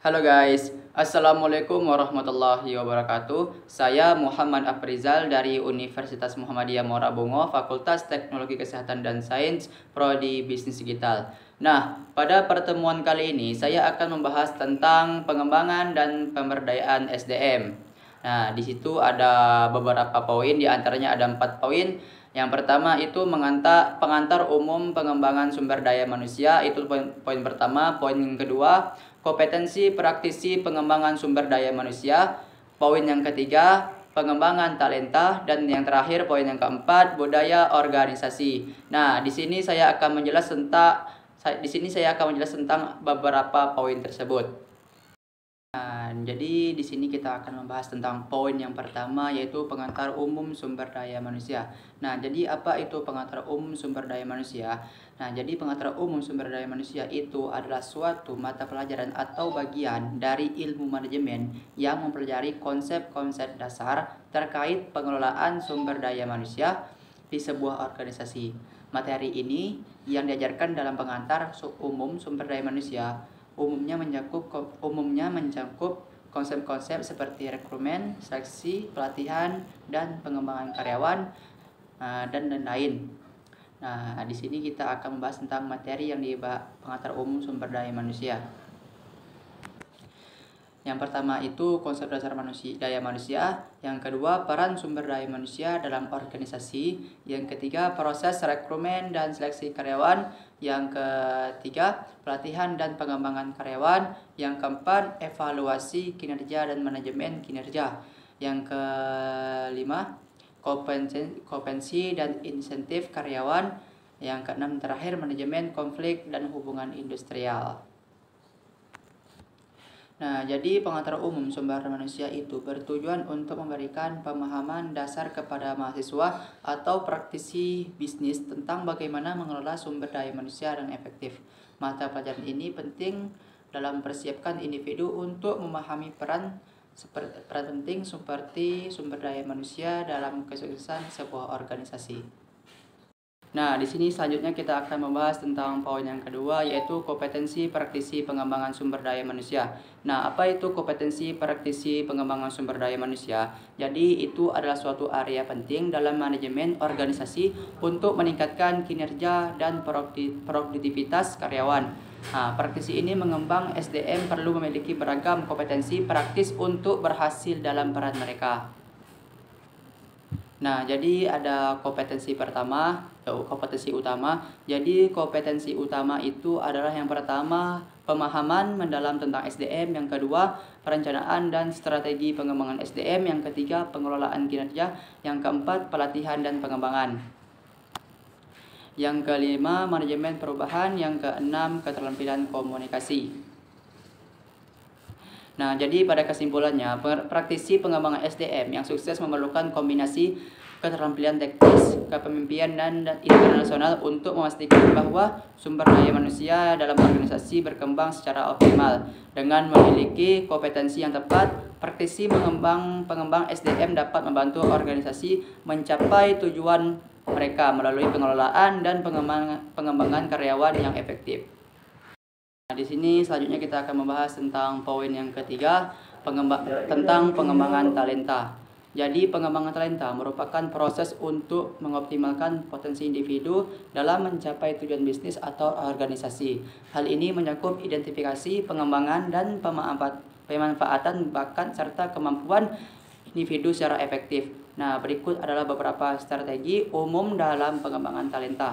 Halo guys, Assalamualaikum warahmatullahi wabarakatuh. Saya Muhammad Afrizal dari Universitas Muhammadiyah Muarabungo, Fakultas Teknologi Kesehatan dan Sains, Prodi Bisnis Digital. Nah, pada pertemuan kali ini saya akan membahas tentang pengembangan dan pemberdayaan SDM. Nah, di situ ada beberapa poin, di antaranya ada 4 poin. Yang pertama itu pengantar umum pengembangan sumber daya manusia, itu poin pertama. Poin yang kedua, kompetensi praktisi pengembangan sumber daya manusia. Poin yang ketiga, pengembangan talenta. Dan yang terakhir, poin yang keempat, budaya organisasi. Nah, di sini saya akan menjelaskan tentang beberapa poin tersebut. Nah, jadi di sini kita akan membahas tentang poin yang pertama, yaitu pengantar umum sumber daya manusia. Nah, jadi apa itu pengantar umum sumber daya manusia? Nah, jadi pengantar umum sumber daya manusia itu adalah suatu mata pelajaran atau bagian dari ilmu manajemen yang mempelajari konsep-konsep dasar terkait pengelolaan sumber daya manusia di sebuah organisasi. Materi ini yang diajarkan dalam pengantar umum sumber daya manusia umumnya mencakup konsep-konsep seperti rekrutmen, seleksi, pelatihan, dan pengembangan karyawan, dan lain-lain. Nah, di sini kita akan membahas tentang materi yang di pengantar umum sumber daya manusia. Yang pertama itu konsep dasar daya manusia. Yang kedua, peran sumber daya manusia dalam organisasi. Yang ketiga, proses rekrutmen dan seleksi karyawan. Yang ketiga, pelatihan dan pengembangan karyawan. Yang keempat, evaluasi kinerja dan manajemen kinerja. Yang kelima, kompetensi dan insentif karyawan. Yang keenam terakhir, manajemen konflik dan hubungan industrial. Nah, jadi pengantar umum sumber manusia itu bertujuan untuk memberikan pemahaman dasar kepada mahasiswa atau praktisi bisnis tentang bagaimana mengelola sumber daya manusia dengan efektif. Mata pelajaran ini penting dalam mempersiapkan individu untuk memahami peran penting seperti sumber daya manusia dalam kesuksesan sebuah organisasi. Nah, di sini selanjutnya kita akan membahas tentang poin yang kedua, yaitu kompetensi praktisi pengembangan sumber daya manusia. Nah, apa itu kompetensi praktisi pengembangan sumber daya manusia? Jadi, itu adalah suatu area penting dalam manajemen organisasi untuk meningkatkan kinerja dan produktivitas karyawan. Nah, praktisi ini mengembang SDM perlu memiliki beragam kompetensi praktis untuk berhasil dalam peran mereka. Nah, jadi ada kompetensi utama. Jadi kompetensi utama itu adalah yang pertama, pemahaman mendalam tentang SDM. Yang kedua, perencanaan dan strategi pengembangan SDM. Yang ketiga, pengelolaan kinerja. Yang keempat, pelatihan dan pengembangan. Yang kelima, manajemen perubahan. Yang keenam, keterampilan komunikasi. Nah, jadi pada kesimpulannya, praktisi pengembangan SDM yang sukses memerlukan kombinasi keterampilan teknis, kepemimpinan, dan internasional untuk memastikan bahwa sumber daya manusia dalam organisasi berkembang secara optimal. Dengan memiliki kompetensi yang tepat, praktisi pengembang SDM dapat membantu organisasi mencapai tujuan mereka melalui pengelolaan dan pengembangan karyawan yang efektif. Nah, di sini selanjutnya kita akan membahas tentang poin yang ketiga, tentang pengembangan talenta. Jadi pengembangan talenta merupakan proses untuk mengoptimalkan potensi individu dalam mencapai tujuan bisnis atau organisasi. Hal ini mencakup identifikasi, pengembangan, dan pemanfaatan bakat serta kemampuan individu secara efektif. Nah, berikut adalah beberapa strategi umum dalam pengembangan talenta.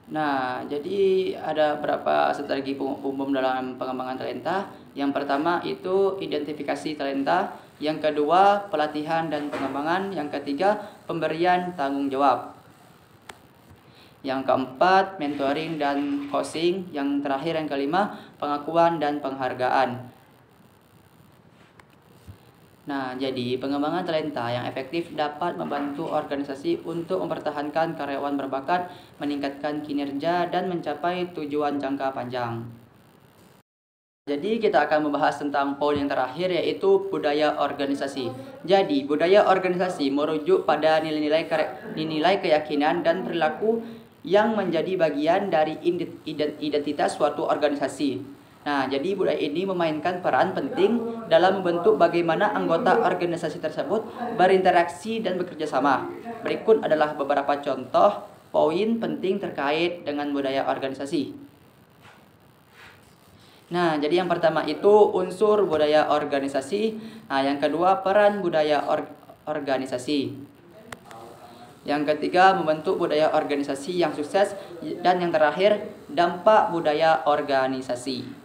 Nah, jadi ada beberapa strategi umum dalam pengembangan talenta. Yang pertama itu identifikasi talenta, yang kedua pelatihan dan pengembangan, yang ketiga pemberian tanggung jawab, yang keempat mentoring dan coaching, yang terakhir yang kelima pengakuan dan penghargaan. Nah, jadi pengembangan talenta yang efektif dapat membantu organisasi untuk mempertahankan karyawan berbakat, meningkatkan kinerja, dan mencapai tujuan jangka panjang. Jadi kita akan membahas tentang poin yang terakhir, yaitu budaya organisasi. Jadi budaya organisasi merujuk pada nilai keyakinan dan perilaku yang menjadi bagian dari identitas suatu organisasi. Nah, jadi budaya ini memainkan peran penting dalam membentuk bagaimana anggota organisasi tersebut berinteraksi dan bekerja sama. Berikut adalah beberapa contoh poin penting terkait dengan budaya organisasi. Nah, jadi yang pertama itu unsur budaya organisasi. Nah, yang kedua peran budaya organisasi. Yang ketiga membentuk budaya organisasi yang sukses. Dan yang terakhir dampak budaya organisasi.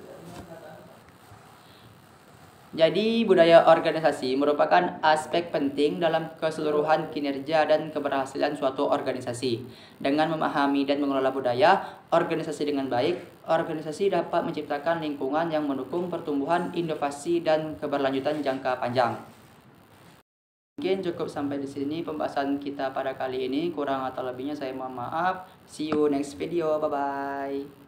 Jadi budaya organisasi merupakan aspek penting dalam keseluruhan kinerja dan keberhasilan suatu organisasi. Dengan memahami dan mengelola budaya organisasi dengan baik, organisasi dapat menciptakan lingkungan yang mendukung pertumbuhan, inovasi, dan keberlanjutan jangka panjang. Mungkin cukup sampai di sini pembahasan kita pada kali ini. Kurang atau lebihnya saya mohon maaf. See you next video. Bye-bye.